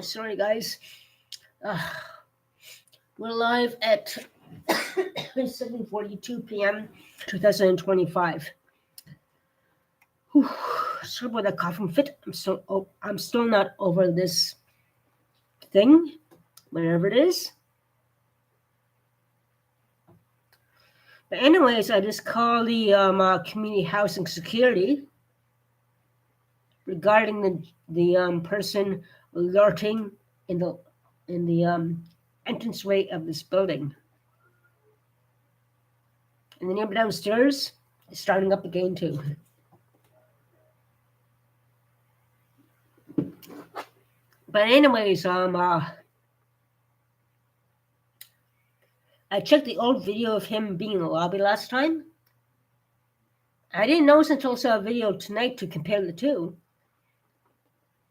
Sorry, guys. Uh, we're live at 7:42 p.m. 2025. Whew. Sorry about that coughing fit. I'm still not over this thing, whatever it is. But anyways, I just called the community housing security regarding the person loitering in the entranceway of this building. And the neighbor downstairs is starting up again too. But anyways, I checked the old video of him being in the lobby last time. I didn't notice until I saw a video tonight to compare the two.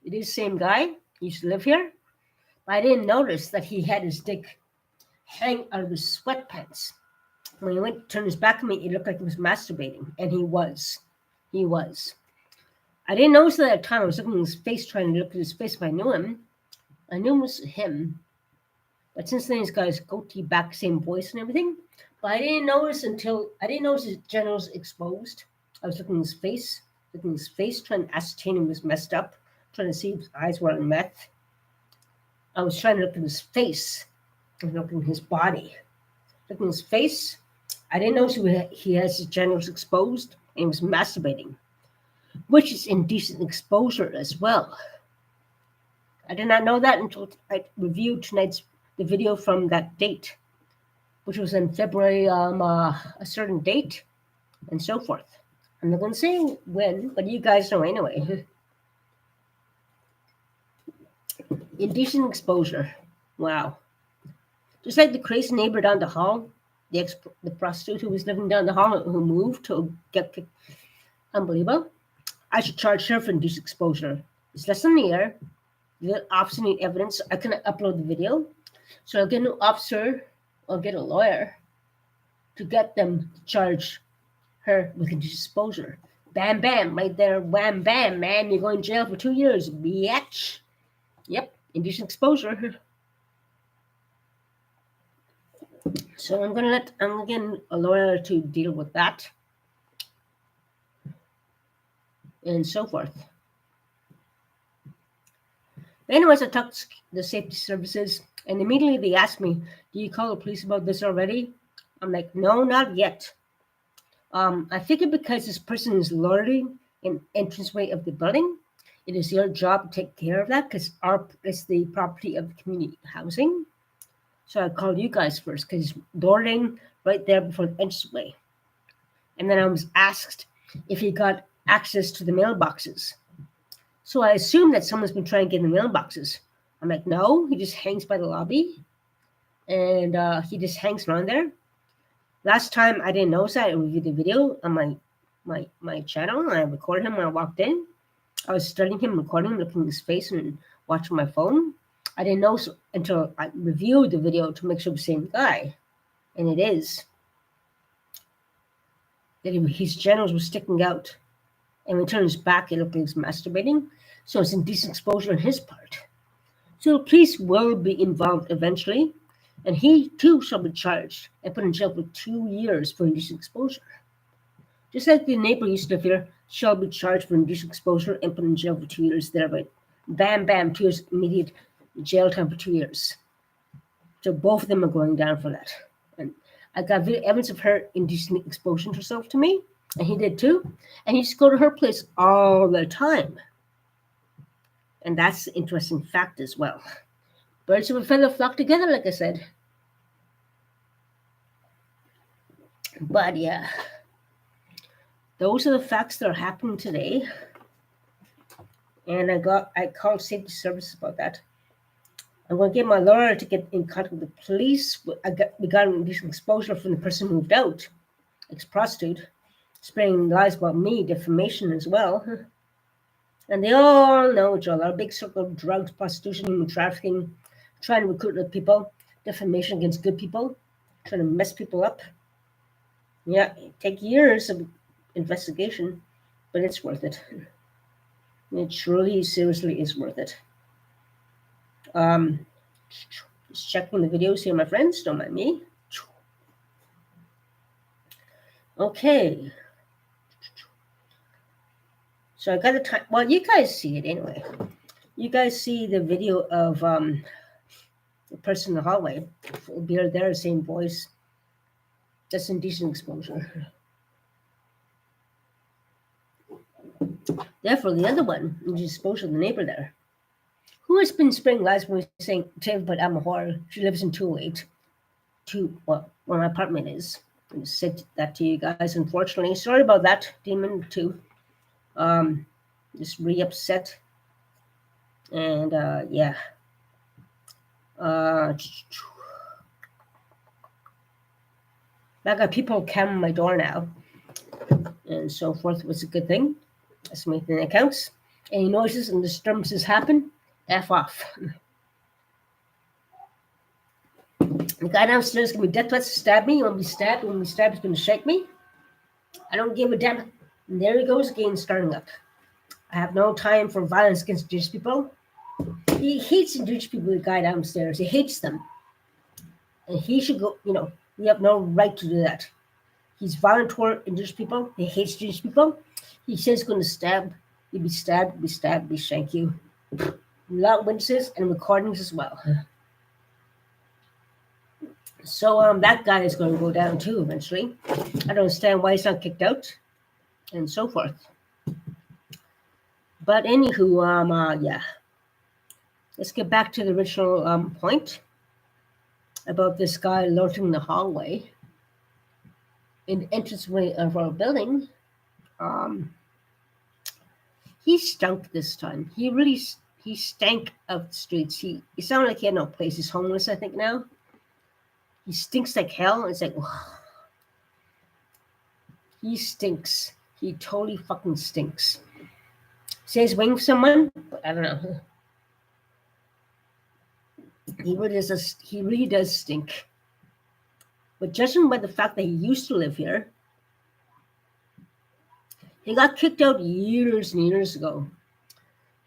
It is the same guy. He used to live here. But I didn't notice that he had his dick hang out of his sweatpants. When he went to turn his back on me, it looked like he was masturbating. And he was. He was. I didn't notice that at the time. I was looking at his face, trying to look at his face if I knew him. I knew it was him. But since then, he's got his goatee back, same voice and everything. But I didn't notice his genitals exposed. I was looking at his face, trying to ascertain he was messed up, trying to see if his eyes were on meth. I was trying to look at his face and look at his body. Looking at his face, I didn't notice he has his genitals exposed and he was masturbating, which is indecent exposure as well. I did not know that until I reviewed the video from that date, which was in February, a certain date, and so forth. I'm not going to say when, but you guys know anyway. Indecent exposure. Wow. Just like the crazy neighbor down the hall, the prostitute who was living down the hall who moved to get kicked. Unbelievable. I should charge her for indecent exposure. It's less than a year. The officer need evidence. I can upload the video. So I'll get an officer or get a lawyer to get them to charge her with indecent exposure. Bam, bam, right there. Wham, bam, man. You're going to jail for 2 years, bitch. Yep, indecent exposure. So I'm getting a lawyer to deal with that. And so forth. Anyways, I talked to the safety services, and immediately they asked me, "Do you call the police about this already?" I'm like, "No, not yet." I figured because this person is loitering in the entranceway of the building, it is your job to take care of that because it's the property of the community housing. So I called you guys first because he's loitering right there before the entranceway. And then I was asked if he got access to the mailboxes. So I assume that someone's been trying to get in the mailboxes. I'm like, no, he just hangs by the lobby. And he just hangs around there. Last time I didn't notice that. I reviewed the video on my channel. And I recorded him when I walked in. I was studying him, recording him, looking at his face and watching my phone. I didn't know until I reviewed the video to make sure it was the same guy. And it is. That his genitals were sticking out. And when he turned his back, it looked like he was masturbating. So it's indecent exposure on his part. So the police will be involved eventually. And he, too, shall be charged and put in jail for 2 years for indecent exposure. Just like the neighbor used to live here, shall be charged for indecent exposure and put in jail for 2 years. Thereby, bam, bam, 2 years immediate jail time for 2 years. So both of them are going down for that. And I got evidence of her indecently exposing herself to me. And he did too. And he used to go to her place all the time. And that's the interesting fact as well. Birds of a feather flock together, like I said. But yeah, those are the facts that are happening today. And I called safety services about that. I'm going to get my lawyer to get in contact with the police. We got indecent exposure from the person who moved out, ex-prostitute, spreading lies about me, defamation as well. And they all know each other. A big circle of drugs, prostitution, human trafficking, trying to recruit other people, defamation against good people. trying to mess people up. Yeah, take years of investigation, but it's worth it. It truly, seriously is worth it. Um, just checking the videos here, my friends. Don't mind me. Okay. So I got the time. Well, you guys see it anyway. You guys see the video of the person in the hallway. Full beard there, same voice. Just indecent exposure. Therefore, the other one, which is exposure to the neighbor there, who has been spraying lies when saying to everybody I'm a whore. She lives in 208. Well, where my apartment is. I just said that to you guys, unfortunately. Sorry about that, Demon, too. Just really upset. And, yeah. I got people camming my door now. And so forth was a good thing. That's the main thing that counts. Any noises and disturbances happen, F off. The guy downstairs can be death threats to stab me. You want to be stabbed? You want to be stabbed? He's going to shake me. I don't give a damn. And there he goes again, starting up. I have no time for violence against Jewish people. He hates Jewish people, the guy downstairs. He hates them. And he should go, we have no right to do that. He's violent toward Jewish people. He hates Jewish people. He says he's going to stab. He'll be stabbed, be shank you. A lot of witnesses and recordings as well. So that guy is going to go down too eventually. I don't understand why he's not kicked out, and so forth. But anywho, yeah. Let's get back to the original point about this guy loitering in the hallway in the entranceway of our building. He stunk this time. He stank of the streets. He sounded like he had no place. He's homeless, I think, now. He stinks like hell. It's like, ugh. He stinks. He totally fucking stinks. Says waiting for someone, but I don't know. He really does stink. But judging by the fact that he used to live here, he got kicked out years and years ago.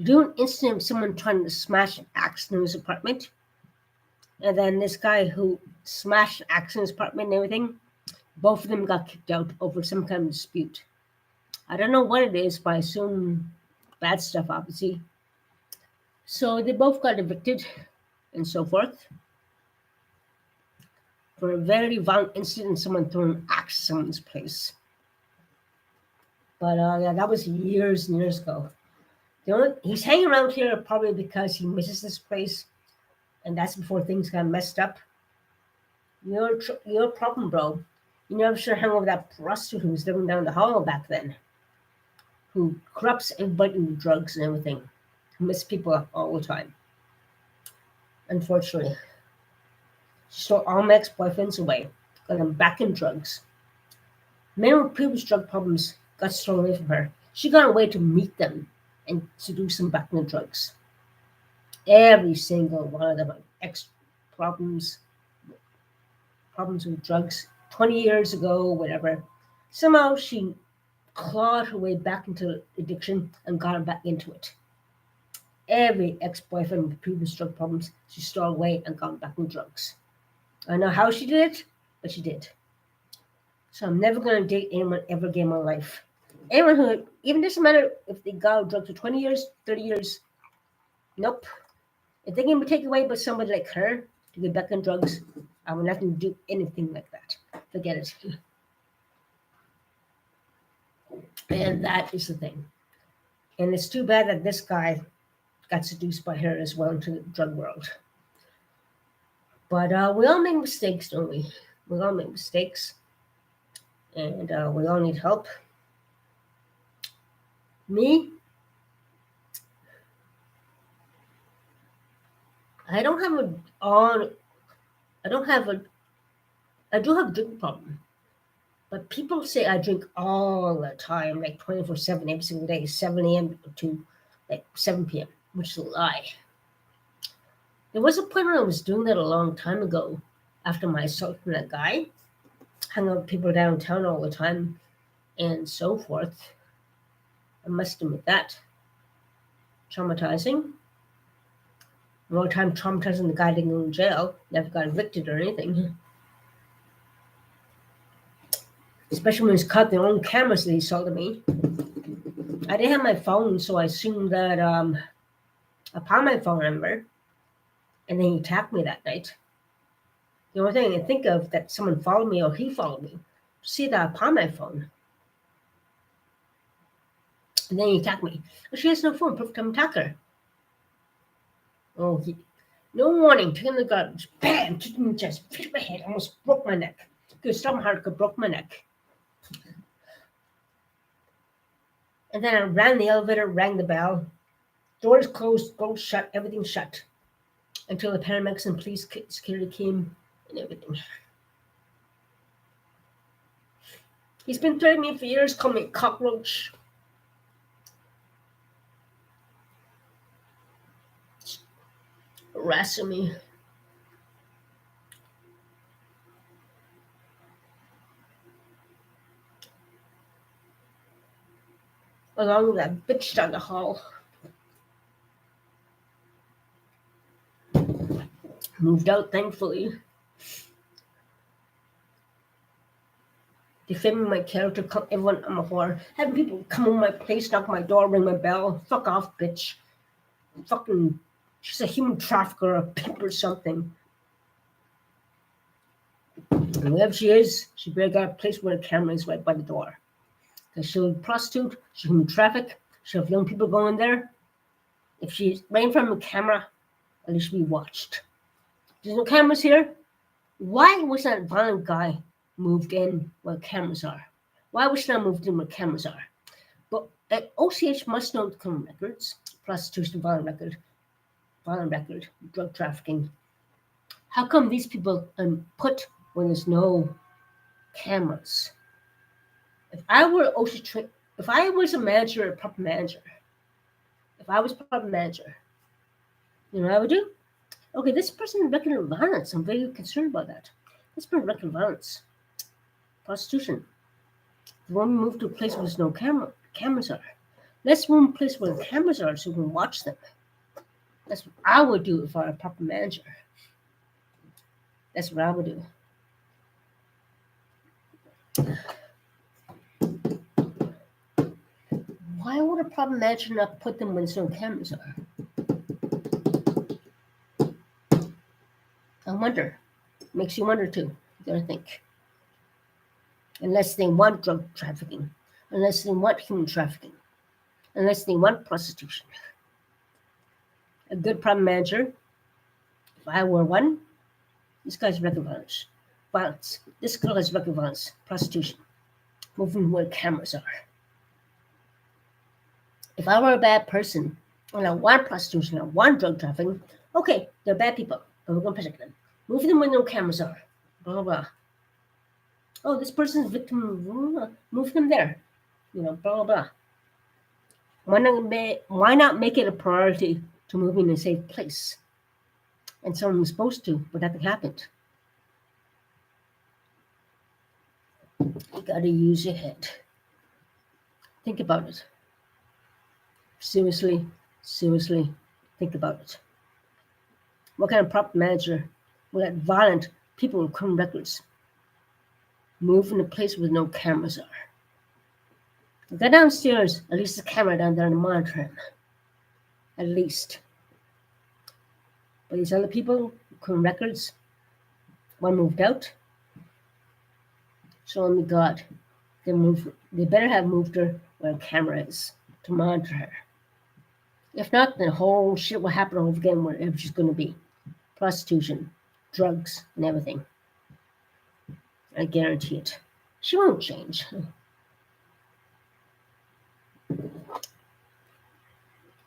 Do an incident of someone trying to smash an axe in his apartment. And then this guy who smashed an axe in his apartment and everything, both of them got kicked out over some kind of dispute. I don't know what it is, but I assume bad stuff, obviously. So they both got evicted and so forth for a very violent incident, someone throwing an axe at someone's place. But yeah, that was years and years ago. He's hanging around here probably because he misses this place, and that's before things got messed up. You're a problem, bro. You never should hang over that prostitute who was living down the hall back then, who corrupts everybody with drugs and everything, who messes people up all the time. Unfortunately, she stole all my ex-boyfriends away, got them back in drugs. Many with previous drug problems got stolen away from her. She got away to meet them and seduce them back into drugs. Every single one of them had ex-problems with drugs 20 years ago, whatever. Somehow she clawed her way back into addiction and got her back into it. Every ex-boyfriend with previous drug problems, she stole away and got back in drugs. I don't know how she did it, but she did. So I'm never going to date anyone ever again in my life. Anyone who, even doesn't matter if they got drugs for 20 years, 30 years, nope. If they can be taken away by somebody like her to get back on drugs, I will not do anything like that. Forget it. And that is the thing. And it's too bad that this guy got seduced by her as well into the drug world. But we all make mistakes, don't we? We all make mistakes. And we all need help. Me, I do have a drink problem. But people say I drink all the time, like 24/7, every single day, 7 a.m. to like 7 p.m., which is a lie. There was a point when I was doing that a long time ago. after my assault from that guy. Hung out with people downtown all the time and so forth. I must admit that. Traumatizing. More time traumatizing the guy didn't go in jail, never got evicted or anything. Especially when he's caught their own cameras that he sold to me. I didn't have my phone, so I assumed that I found my phone number, and then he attacked me that night. The only thing I can think of that someone followed me or he followed me. See that I found my phone. And then he attacked me. She has no phone, perfect time attacker. Oh, no warning, took in the garbage, bam, kicked me in the chest, hit my head, almost broke my neck. Good stuff hard, broke my neck. And then I ran the elevator, rang the bell. Doors closed, doors shut, everything shut. Until the paramedics and police security came and everything. He's been threatening me for years, calling me a cockroach. Harassing me. Along with that bitch down the hall. Moved out, thankfully. Defaming my character, everyone, I'm a whore. Having people come on my place, knock my door, ring my bell. Fuck off, bitch. Fucking, she's a human trafficker, a pimp or something. And wherever she is, she better got a place where the camera is right by the door. Because she'll prostitute, she'll human traffic, she'll have young people going there. If she's right in front of a camera, at least be watched. There's no cameras here. Why was that violent guy moved in where cameras are? Why was he not moved in where cameras are? But OCH must know the criminal records, prostitution, violent record, drug trafficking. How come these people are put when there's no cameras? If I were OCH, if I was a manager, a proper manager, if I was a proper manager, you know what I would do? Okay, this person is record of violence. I'm very concerned about that. This person record of violence. Prostitution. We want to move to a place where there's no cameras are. Let's move to a place where the cameras are so we can watch them. That's what I would do if I were a proper manager. That's what I would do. Why would a proper manager not put them when there's no cameras are? I wonder. Makes you wonder too. You gotta think. Unless they want drug trafficking, unless they want human trafficking, unless they want prostitution. A good problem manager, if I were one, this guy's record violence. This girl has record violence, prostitution, moving where cameras are. If I were a bad person and I want prostitution, I want drug trafficking, okay, they're bad people, but we're going to protect them. Move them where no cameras are. Blah, blah, blah. Oh, this person's victim, move them there. You know, blah, blah, blah. Why not make it a priority to move in a safe place? And someone was supposed to, but nothing happened. You gotta use your head. Think about it. Seriously, think about it. What kind of proper manager will let violent people with criminal records move in a place where no cameras are? If they're downstairs, at least there's a camera down there to monitor him. At least. But these other people with criminal records, one moved out. So only God, they better have moved her where a camera is to monitor her. If not, then whole shit will happen over again wherever she's going to be. Prostitution, drugs, and everything. I guarantee it. She won't change.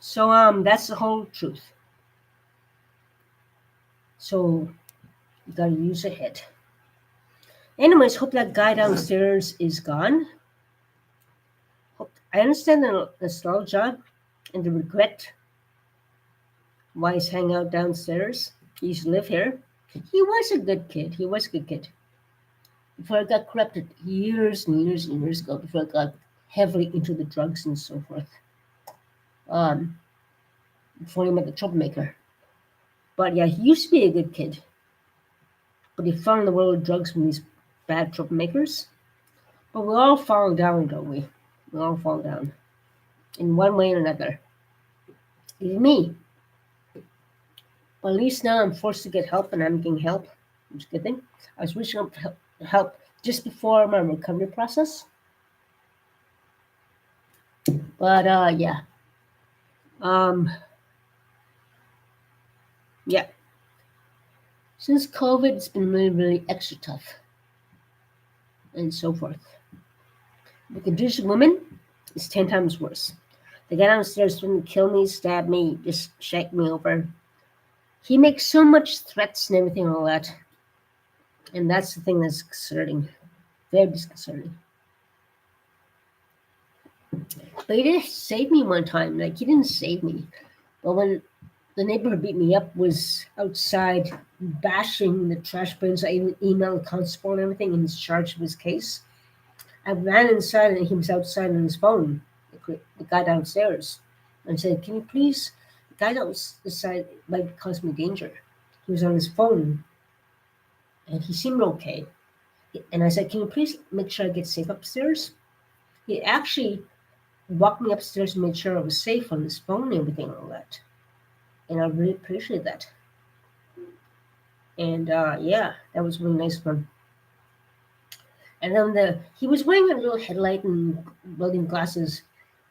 So that's the whole truth. So you gotta use your head. Anyways, hope that guy downstairs is gone. I understand the nostalgia and the regret why he's hanging out downstairs. He used to live here. He was a good kid. He was a good kid. Before I got corrupted years and years and years ago, before I got heavily into the drugs and so forth. Um, Before he met the troublemaker. But yeah, he used to be a good kid. But he fell in the world of drugs from these bad troublemakers. But we all fall down, don't we? We all fall down. In one way or another. Even me. But at least now I'm forced to get help and I'm getting help, which is a good thing. I was reaching out for help just before my recovery process. But yeah. Um yeah. Since COVID it's been really, really extra tough and so forth. The condition woman is 10 times worse. The guy downstairs didn't kill me, stab me, just shake me over. He makes so much threats and everything and all that. And that's the thing that's concerning. Very disconcerting. But he did save me one time. Like, he didn't save me. But when the neighbor who beat me up was outside bashing the trash bins, I even emailed the constable and everything in charge of his case. I ran inside and he was outside on his phone, the guy downstairs. And I said, "Can you please, the guy outside might cause me danger." He was on his phone and he seemed okay. And I said, "Can you please make sure I get safe upstairs?" He actually walked me upstairs and made sure I was safe on his phone and everything and all that. And I really appreciate that. And yeah, that was really nice of him. And then he was wearing a little headlight and welding glasses,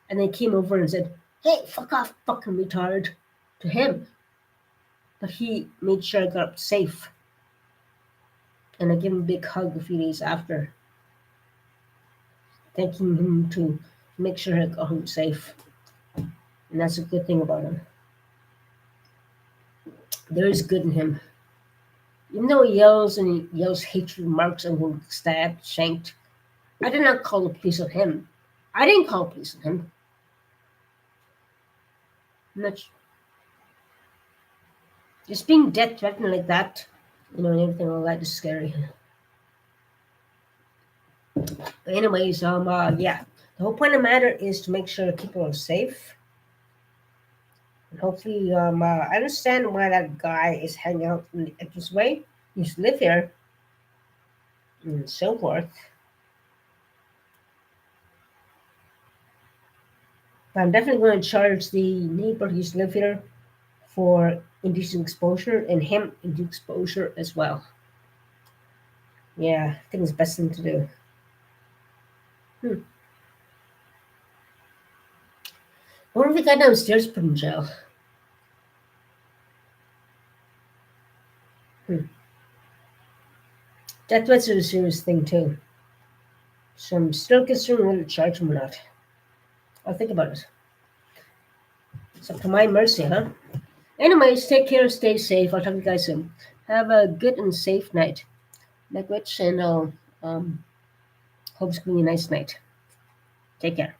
and they came over and said, "Hey, fuck off, fucking retard," to him. But he made sure I got up safe, and I gave him a big hug a few days after, thanking him to make sure I got home safe. And that's a good thing about him. There is good in him. Even though he yells and he yells hatred remarks and will stabbed, shanked, I did not call the police on him. I didn't call the police on him. I'm not just being death threatened like that, and everything like that is scary. But anyways, yeah, the whole point of the matter is to make sure people are safe. And hopefully, I understand why that guy is hanging out in this way. He used to live here, and so forth. But I'm definitely going to charge the neighbor who used to live here for indecent exposure and him indecent exposure as well. Yeah, I think it's the best thing to do. Hmm. I wonder if the guy downstairs put in jail. Hmm. Death threats are a serious thing too. So I'm still concerned whether to charge him or not. I'll think about it. It's up to my mercy, huh? Anyways, take care, stay safe. I'll talk to you guys soon. Have a good and safe night. Night, Rich, and I'll hope it's going to be a nice night. Take care.